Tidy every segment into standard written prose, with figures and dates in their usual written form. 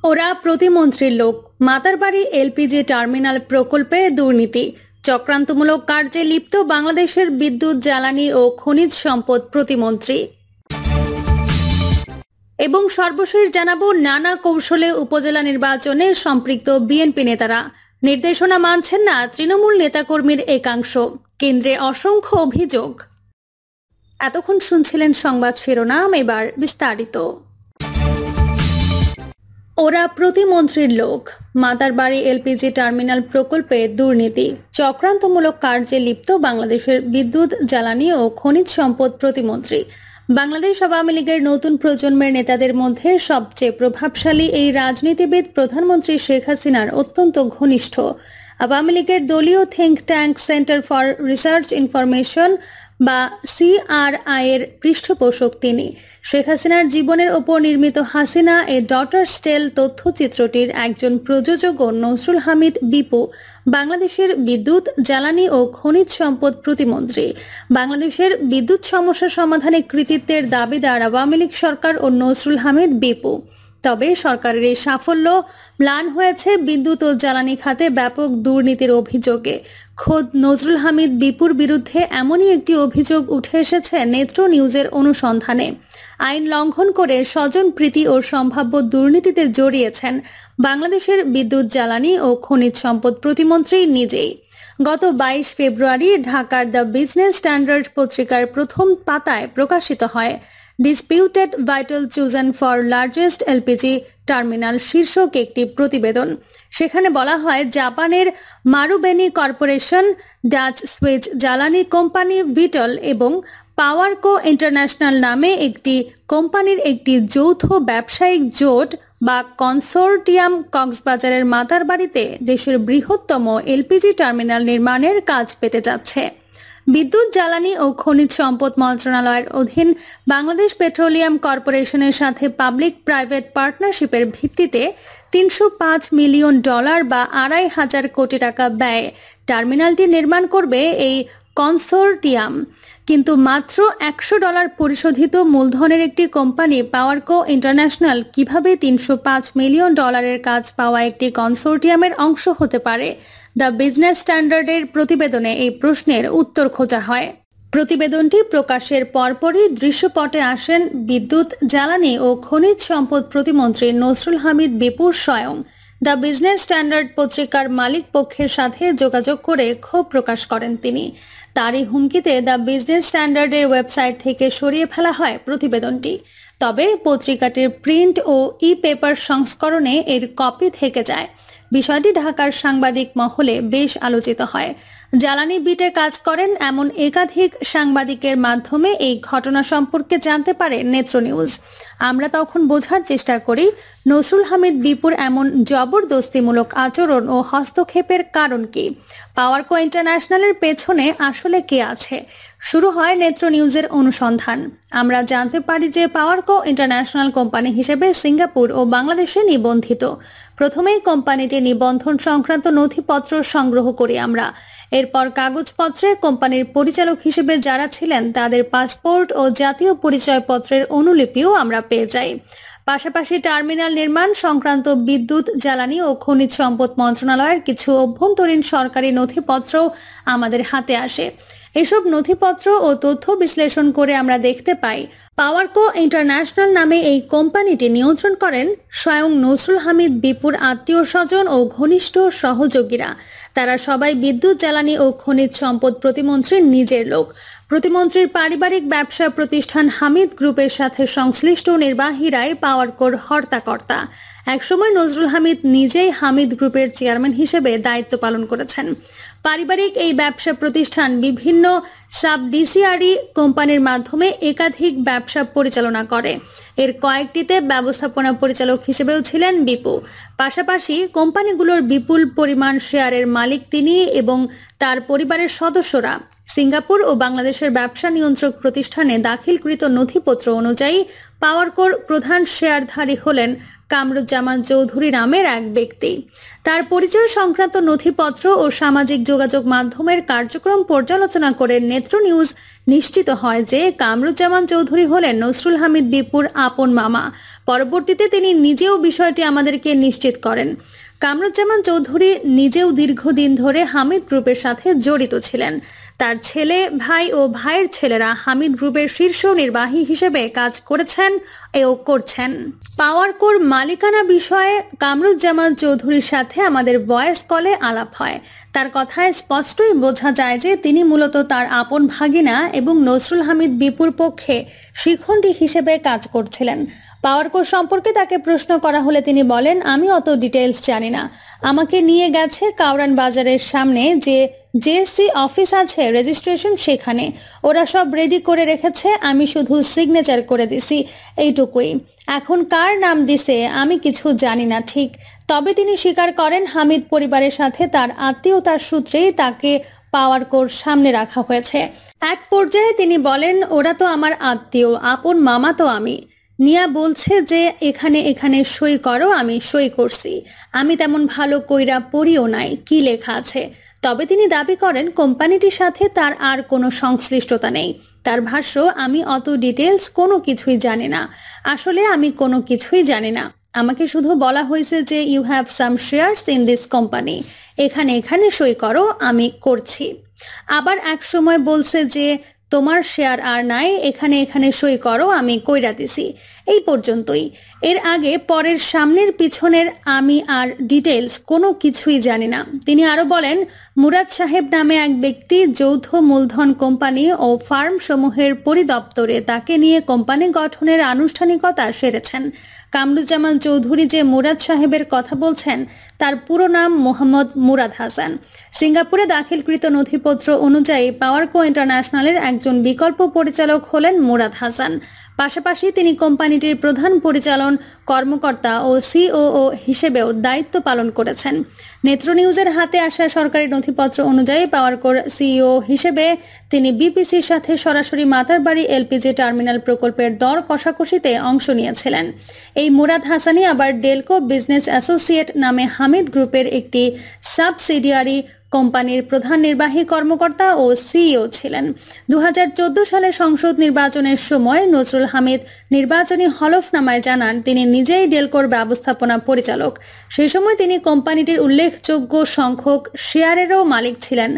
ওরা প্রতিমন্ত্রীর লোক। মাতারবাড়ি এলপিজি টার্মিনাল প্রকল্পে দুর্নীতি, চক্রান্তমূলক কার্যে লিপ্ত বাংলাদেশের বিদ্যুৎ, জ্বালানি ও খনিজ সম্পদ প্রতিমন্ত্রী। এবং সর্বশেষ জানাবো, নানা কৌশলে উপজেলা নির্বাচনে সম্পৃক্ত বিএনপি নেতারা, নির্দেশনা মানছেন না তৃণমূল নেতাকর্মীর একাংশ, কেন্দ্রে অসংখ্য অভিযোগ। এতক্ষণ শুনছিলেন সংবাদ শিরোনাম, এবার বিস্তারিত। ওরা প্রতিমন্ত্রীর লোক। মাতারবাড়ি এলপিজি টার্মিনাল প্রকল্পে দুর্নীতি, চক্রান্তমূলক কার্যে লিপ্ত বাংলাদেশের বিদ্যুৎ, জ্বালানি ও খনিজ সম্পদ প্রতিমন্ত্রী। বাংলাদেশ আওয়ামী লীগের নতুন প্রজন্মের নেতাদের মধ্যে সবচেয়ে প্রভাবশালী এই রাজনীতিবিদ প্রধানমন্ত্রী শেখ হাসিনার অত্যন্ত ঘনিষ্ঠ। আওয়ামী লীগের দলীয় think tank centre for research information বা CRI এর পৃষ্ঠপোষক তিনি। শেখ হাসিনার জীবনের ওপর নির্মিত হাসিনা এ ডটার্স টেল তথ্যচিত্রটির একজন প্রযোজক ও নসরুল হামিদ বিপু বাংলাদেশের বিদ্যুৎ, জ্বালানি ও খনিজ সম্পদ প্রতিমন্ত্রী। বাংলাদেশের বিদ্যুৎ সমস্যা সমাধানে কৃতিত্বের দাবিদার আওয়ামী লীগ সরকার ও নসরুল হামিদ বিপু। তবে সরকারের এই সাফল্য ম্লান হয়েছে বিদ্যুৎ ও জ্বালানি খাতে ব্যাপক দুর্নীতির অভিযোগে। খোদ নজরুল হামিদ বিপুর বিরুদ্ধে এমনই একটি অভিযোগ উঠে এসেছে নেত্র নিউজের অনুসন্ধানে। আইন লঙ্ঘন করে স্বজনপ্রীতি ও সম্ভাব্য দুর্নীতিতে জড়িয়েছেন বাংলাদেশের বিদ্যুৎ, জ্বালানি ও খনিজ সম্পদ প্রতিমন্ত্রী নিজেই। গত 22 ফেব্রুয়ারি ঢাকার দ্য বিজনেস স্ট্যান্ডার্ড পত্রিকার প্রথম পাতায় প্রকাশিত হয় disputed Vitol chosen for largest LPG terminal শীর্ষক একটি প্রতিবেদন। সেখানে বলা হয়, জাপানের মারুবেনি কর্পোরেশন, ডাচ সুইচ জ্বালানি কোম্পানি ভিটল এবং পাওয়ারকো ইন্টারন্যাশনাল নামে একটি কোম্পানির একটি যৌথ ব্যবসায়িক জোট বা কনসোর্টিয়াম কক্সবাজারের মাতারবাড়িতে দেশের বৃহত্তম এলপিজি টার্মিনাল নির্মাণের কাজ পেতে যাচ্ছে। বিদ্যুৎ, জ্বালানি ও খনিজ সম্পদ মন্ত্রণালয়ের অধীন বাংলাদেশ পেট্রোলিয়াম কর্পোরেশনের সাথে পাবলিক প্রাইভেট পার্টনারশিপের ভিত্তিতে $305 মিলিয়ন বা 2,500 কোটি টাকা ব্যয়ে টার্মিনালটি নির্মাণ করবে এই কনসোর্টিয়াম। কিন্তু মাত্র $100 পরিশোধিত মূলধনের একটি কোম্পানি পাওয়ারকো ইন্টারন্যাশনাল কিভাবে $305 মিলিয়ন কাজ পাওয়া একটি কনসোর্টিয়ামের অংশ হতে পারে? দ্য বিজনেস স্ট্যান্ডার্ডের প্রতিবেদনে এই প্রশ্নের উত্তর খোঁজা হয়। প্রতিবেদনটি প্রকাশের পরপরই দৃশ্যপটে আসেন বিদ্যুৎ, জ্বালানি ও খনিজ সম্পদ প্রতিমন্ত্রী নসরুল হামিদ বিপুর স্বয়ং। দ্য বিজনেস স্ট্যান্ডার্ড পত্রিকার মালিক পক্ষের সাথে যোগাযোগ করে ক্ষোভ প্রকাশ করেন তিনি। তারই হুমকিতে দ্য বিজনেস স্ট্যান্ডার্ডের ওয়েবসাইট থেকে সরিয়ে ফেলা হয় প্রতিবেদনটি। তবে পত্রিকাটির প্রিন্ট ও পেপার সংস্করণে এর কপি থেকে যায়। বিষয়টি ঢাকার সাংবাদিক মহলে বেশ আলোচিত হয়। জ্বালানি বিটে কাজ করেন এমন একাধিক সাংবাদিকের মাধ্যমে এই ঘটনা সম্পর্কে জানতে পারে নেত্র নিউজ। আমরা তখন বোঝার চেষ্টা করি নসরুল হামিদ বিপুর এমন জবরদস্তিমূলক আচরণ ও হস্তক্ষেপের কারণ কি, পাওয়ারকো ইন্টারন্যাশনালের পেছনে আসলে কে আছে। শুরু হয় নেত্র নিউজের অনুসন্ধান। আমরা জানতে পারি যে পাওয়ারকো ইন্টারন্যাশনাল কোম্পানি হিসেবে সিঙ্গাপুর ও বাংলাদেশে নিবন্ধিত। প্রথমেই কোম্পানিটির নিবন্ধন সংক্রান্ত নথিপত্র সংগ্রহ করি আমরা। এরপর কাগজপত্রে কোম্পানির পরিচালক হিসেবে যারা ছিলেন তাদের পাসপোর্ট ও জাতীয় পরিচয়পত্রের অনুলিপিও আমরা পেয়ে যাই। পাশাপাশি টার্মিনাল নির্মাণ সংক্রান্ত বিদ্যুৎ, জ্বালানি ও খনিজ সম্পদ মন্ত্রণালয়ের কিছু অভ্যন্তরীণ সরকারি নথিপত্র আমাদের হাতে আসে। এসব নথিপত্র ও তথ্য বিশ্লেষণ করে আমরা দেখতে পাই পাওয়ারকো ইন্টারন্যাশনাল নামে এই কোম্পানিটি নিয়ন্ত্রণ করেন স্বয়ং নসরুল হামিদ বিপুর আত্মীয় স্বজন ও ঘনিষ্ঠ সহযোগীরা। তারা সবাই বিদ্যুৎ, জ্বালানি ও খনিজ সম্পদ প্রতিমন্ত্রীর নিজের লোক। প্রতিমন্ত্রীর পারিবারিক ব্যবসা প্রতিষ্ঠান হামিদ গ্রুপের সাথে সংশ্লিষ্ট নির্বাহীরাই পাওয়ারকোর হর্তাকর্তা। একসময় নজরুল হামিদ নিজেই হামিদ গ্রুপের চেয়ারম্যান হিসেবে দায়িত্ব পালন করেছেন। পারিবারিক এই ব্যবসা প্রতিষ্ঠান বিভিন্ন সাবডিসিয়ারি কোম্পানির মাধ্যমে একাধিক ব্যবসা পরিচালনা করে। এর কয়েকটিতে ব্যবস্থাপনা পরিচালক হিসেবেও ছিলেন বিপু। পাশাপাশি কোম্পানিগুলোর বিপুল পরিমাণ শেয়ারের মালিক তিনি এবং তার পরিবারের সদস্যরা। সিঙ্গাপুর ও বাংলাদেশের ব্যবসা নিয়ন্ত্রক প্রতিষ্ঠানে দাখিলকৃত নথিপত্র অনুযায়ী পাওয়ারকোর প্রধান শেয়ারধারী হলেন কামরুজ্জামান চৌধুরী নামের এক ব্যক্তি। তার পরিচয় সংক্রান্ত নথিপত্র ও সামাজিক যোগাযোগ মাধ্যমের কার্যক্রম পর্যালোচনা করে নেত্র নিউজ নিশ্চিত হয় যে কামরুজ্জামান চৌধুরী হলেন নসরুল হামিদ বিপুর আপন মামা। পরবর্তীতে তিনি নিজেও বিষয়টি আমাদেরকে নিশ্চিত করেন। কামরুজ্জামান চৌধুরী নিজেও দীর্ঘদিন ধরে হামিদ গ্রুপের সাথে জড়িত ছিলেন। তার ছেলে, ভাই ও ভাইয়ের ছেলেরা হামিদ গ্রুপের শীর্ষ নির্বাহী হিসেবে কাজ করেছেন ও করছেন। পাওয়ার কোর মালিকানা বিষয়ে কামরুজ্জামান চৌধুরীর সাথে আমাদের ভয়েস কলে আলাপ হয়। তার কথায় স্পষ্টই বোঝা যায় যে তিনি মূলত তার আপন ভাগিনা এবং নসরুল হামিদ বিপুর পক্ষে শিখণ্ডী হিসেবে কাজ করছিলেন। পাওয়ার কোর সম্পর্কে তাকে প্রশ্ন করা হলে তিনি বলেন, আমি অত ডিটেইলস জানি না। আমাকে নিয়ে গেছে কাউরান বাজারের সামনে যে জেএসসি অফিস আছে, রেজিস্ট্রেশন সেখানে। ওরা সব রেডি করে রেখেছে, আমি শুধু সিগনেচার করে দিছি, এইটুকুই। এখন কার নাম দিছে আমি কিছু জানি না ঠিক। তবে তিনি স্বীকার করেন হামিদ পরিবারের সাথে তার আত্মীয়তার সূত্রেই তাকে পাওয়ার কোর সামনে রাখা হয়েছে। এক পর্যায়ে তিনি বলেন, ওরা তো আমার আত্মীয়, আপন মামা তো আমি। নিয়া বলছে যে এখানে সই করো, আমি সই করছি। আমি তেমন ভালো কইরা পড়িও নাই কি লেখা আছে। তবে তিনি দাবি করেন কোম্পানিটির সাথে তার আর কোনো সংশ্লিষ্টতা নেই। তার ভাষ্য, আমি অত ডিটেলস কোনো কিছুই জানি না। আসলে আমি কোনো কিছুই জানি না। আমাকে শুধু বলা হয়েছে যে you have some shares in this company, এখানে সই করো, আমি করছি। আবার এক সময় বলছে যে তোমার শেয়ার আর নাই, এখানে সই করো, আমি কইরা দিছি। এই পর্যন্তই। এর আগে পরের সামনের পিছনের আমি আর ডিটেলস কোনো কিছুই জানি না। তিনি আরো বলেন, মুরাদ সাহেব নামে এক ব্যক্তি যৌথ মূলধন কোম্পানি ও ফার্ম সমূহের পরিদপ্তরে তাকে নিয়ে কোম্পানি গঠনের আনুষ্ঠানিকতা সেরেছেন। কামরুজ্জামান চৌধুরী যে মুরাদ সাহেবের কথা বলছেন তার পুরো নাম মোহাম্মদ মুরাদ হাসান। সিঙ্গাপুরে দাখিলকৃত নথিপত্র অনুযায়ী পাওয়ারকো ইন্টারন্যাশনালের একজন বিকল্প পরিচালক হলেন মুরাদ হাসান। পাশাপাশি তিনি কোম্পানিটির প্রধান পরিচালন কর্মকর্তা ও সিওও হিসেবেও দায়িত্ব পালন করেছেন। নেত্র নিউজের হাতে আসা সরকারি নথিপত্র অনুযায়ী পাওয়ারকোর সিইও হিসেবে তিনি বিপিসির সাথে সরাসরি মাতারবাড়ি এলপিজি টার্মিনাল প্রকল্পের দর কষাকষিতে অংশ নিয়েছিলেন। এই মুরাদ হাসানই আবার ডেলকো বিজনেস অ্যাসোসিয়েট নামে হামিদ গ্রুপের একটি সাবসিডিয়ারি কোম্পানির প্রধান নির্বাহী কর্মকর্তা ও সিইও ছিলেন। 2014 সালে সংসদ নির্বাচনের সময় নসরুল হামিদ নির্বাচনী হলফনামায় জানান তিনি নিজেই ডেলকোর ব্যবস্থাপনা পরিচালক। সেই সময় তিনি কোম্পানিটির উল্লেখযোগ্য সংখ্যক শেয়ারেরও মালিক ছিলেন।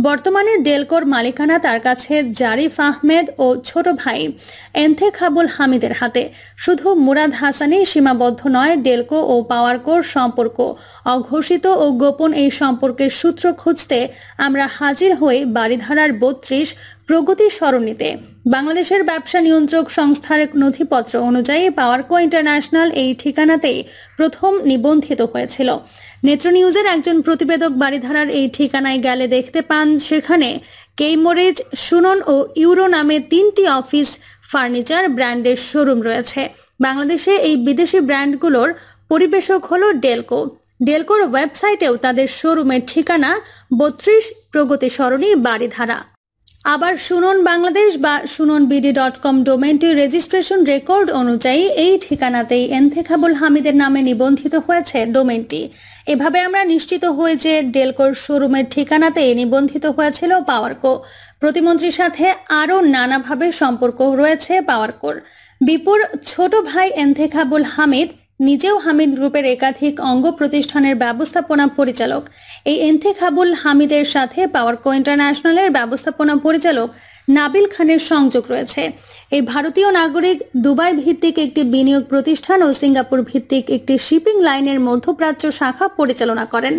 বর্তমানে ডেলকোর মালিকানা তার কাছে জারিফ আহমেদ ও ছোট ভাই এন্থেখাবুল হামিদের হাতে। শুধু মুরাদ হাসানই সীমাবদ্ধ নয়, ডেলকো ও পাওয়ারকোর সম্পর্ক অঘোষিত ও গোপন। এই সম্পর্কের সূত্র খুঁজতে আমরা হাজির হই বারিধারার 32 প্রগতি সরণিতে। বাংলাদেশের ব্যবসা নিয়ন্ত্রক সংস্থার নথিপত্র অনুযায়ী পাওয়ারকো ইন্টারন্যাশনাল এই ঠিকানাতেই প্রথম নিবন্ধিত হয়েছিল। নেত্র নিউজের একজন প্রতিবেদক বারিধারার এই ঠিকানায় গেলে দেখতে পান সেখানে কেইমোরেজ, সুনন ও ইউরো নামে 3টি অফিস ফার্নিচার ব্র্যান্ডের শোরুম রয়েছে। বাংলাদেশে এই বিদেশি ব্র্যান্ডগুলোর পরিবেশক হলো ডেলকো। ডেলকোর ওয়েবসাইটেও তাদের শোরুমের ঠিকানা 32 প্রগতি সরণি বারিধারা। আবার সুনন বাংলাদেশ বা sunonbd.com ডোমেনটির রেজিস্ট্রেশন রেকর্ড অনুযায়ী এই ঠিকানাতেই এন্থেখাবুল হামিদের নামে নিবন্ধিত হয়েছে ডোমেনটি। এভাবে আমরা নিশ্চিত হই যে ডেলকোর শোরুমের ঠিকানাতেই নিবন্ধিত হয়েছিল পাওয়ারকো। প্রতিমন্ত্রীর সাথে আরও নানাভাবে সম্পর্ক রয়েছে পাওয়ারকোর। বিপুর ছোট ভাই এন্থেখাবুল হামিদ নিজেও হামিদ গ্রুপের একাধিক অঙ্গ প্রতিষ্ঠানের ব্যবস্থাপনা পরিচালক। এই এন্থেখাবুল হামিদের সাথে পাওয়ারকো ইন্টারন্যাশনালের ব্যবস্থাপনা পরিচালক নাবিল খানের সংযোগ রয়েছে। এই ভারতীয় নাগরিক দুবাই ভিত্তিক একটি বিনিয়োগ প্রতিষ্ঠান ও সিঙ্গাপুর ভিত্তিক একটি শিপিং লাইনের মধ্যপ্রাচ্য শাখা পরিচালনা করেন।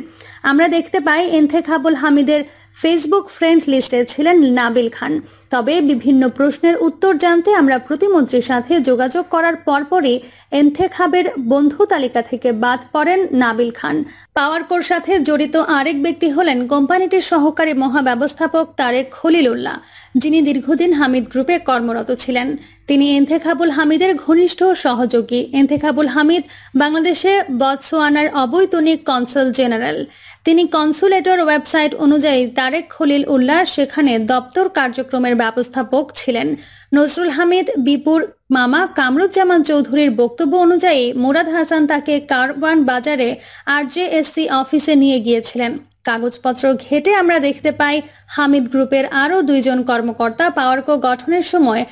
আমরা দেখতে পাই এন্থেখাবুল হামিদের ফেসবুক ফ্রেন্ড লিস্টে ছিলেন নাবিল খান। তবে বিভিন্ন প্রশ্নের উত্তর জানতে আমরা প্রতিমন্ত্রীর সাথে যোগাযোগ করার পরপরই এন্থেখাবের বন্ধু তালিকা থেকে বাদ পড়েন নাবিল খান। পাওয়ারকোর সাথে জড়িত আরেক ব্যক্তি হলেন কোম্পানিটির সহকারী মহাব্যবস্থাপক তারেক খলিলুল্লাহ, যিনি যিনি দীর্ঘদিন হামিদ গ্রুপে কর্মরত ছিলেন। তিনি এন্তেখাবুল হামিদের ঘনিষ্ঠ সহযোগী। এন্তেখাবুল হামিদ বাংলাদেশে বতসোয়ানার অবৈতনিক কনসাল জেনারেল। তিনি কনসুলেটর ওয়েবসাইট অনুযায়ী তারেক খলিল উল্লাহ সেখানে দপ্তর কার্যক্রমের ব্যবস্থাপক ছিলেন। নজরুল হামিদ বিপুর মামা কামরুজ্জামান চৌধুরীর বক্তব্য অনুযায়ী মুরাদ হাসান তাকে কারওয়ান বাজারে আরজেএসসি অফিসে নিয়ে গিয়েছিলেন। কাগজপত্র ঘেটে আমরা দেখতে পাই হামিদ গ্রুপের আরও 2 জন কর্মকর্তা পাওয়ারকো গঠনের সময়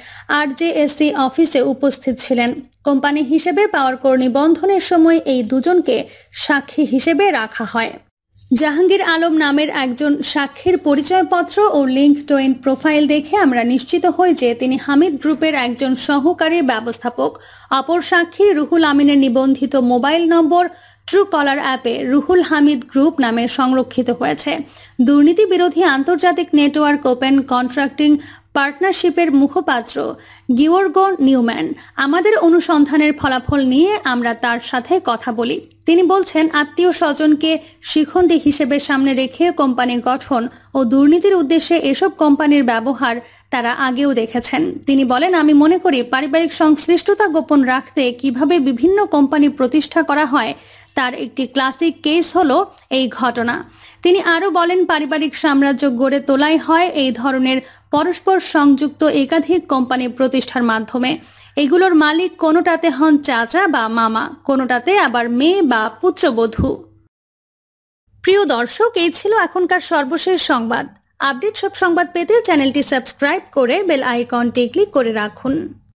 আরজেএসসি অফিসে উপস্থিত ছিলেন। কোম্পানি হিসেবে পাওয়ারকোর নিবন্ধনের সময় এই 2 জনকে সাক্ষী হিসেবে রাখা হয়। জাহাঙ্গীর আলম নামের একজন সাক্ষীর পরিচয়পত্র ও লিঙ্কডইন প্রোফাইল দেখে আমরা নিশ্চিত হই যে তিনি হামিদ গ্রুপের একজন সহকারী ব্যবস্থাপক। অপর সাক্ষী রুহুল আমিনের নিবন্ধিত মোবাইল নম্বর ট্রু কলার অ্যাপে রুহুল হামিদ গ্রুপ নামে সংরক্ষিত হয়েছে। দুর্নীতি বিরোধী আন্তর্জাতিক নেটওয়ার্ক ওপেন কন্ট্রাক্টিং পার্টনারশিপের মুখপাত্র গিওর্গো নিউম্যান, আমাদের অনুসন্ধানের ফলাফল নিয়ে আমরা তার সাথে কথা বলি। তিনি বলছেন, আত্মীয় স্বজনকে শিখণ্ডী হিসেবে সামনে রেখে কোম্পানি গঠন ও দুর্নীতির উদ্দেশ্যে এসব কোম্পানির ব্যবহার তারা আগেও দেখেছেন। তিনি বলেন, আমি মনে করি পারিবারিক সংশ্লিষ্টতা গোপন রাখতে কিভাবে বিভিন্ন কোম্পানি প্রতিষ্ঠা করা হয় তার একটি ক্লাসিক কেস হলো এই ঘটনা। তিনি আরও বলেন, পারিবারিক সাম্রাজ্য গড়ে তোলাই হয় এই ধরনের পরস্পর সংযুক্ত একাধিক কোম্পানি প্রতিষ্ঠার মাধ্যমে। এগুলোর মালিক কোনোটাতে হন চাচা বা মামা, কোনোটাতে আবার মেয়ে বা পুত্রবধূ। প্রিয় দর্শক, এই ছিল এখনকার সর্বশেষ সংবাদ। আপডেট সব সংবাদ পেতে চ্যানেলটি সাবস্ক্রাইব করে বেল আইকনটি ক্লিক করে রাখুন।